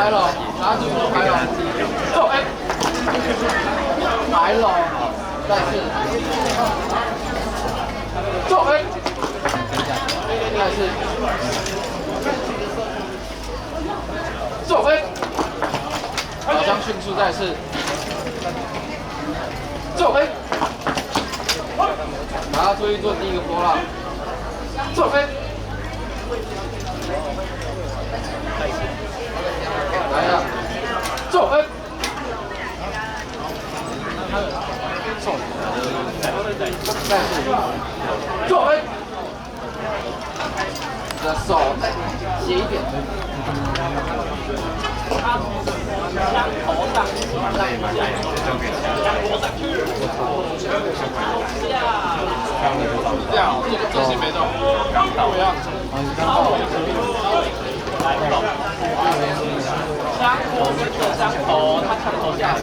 白龙，拿出白龙，走，哎，白龙，再次，走，哎，再次，走，哎，好像迅速再次，走，哎，把它注意做第一个波浪，走，哎。来了，走，哎，走，再次，走，哎，你的手斜一点，枪头上，这样，这个重心没动，刚到呀，来动。枪口跟着枪头，他枪头下。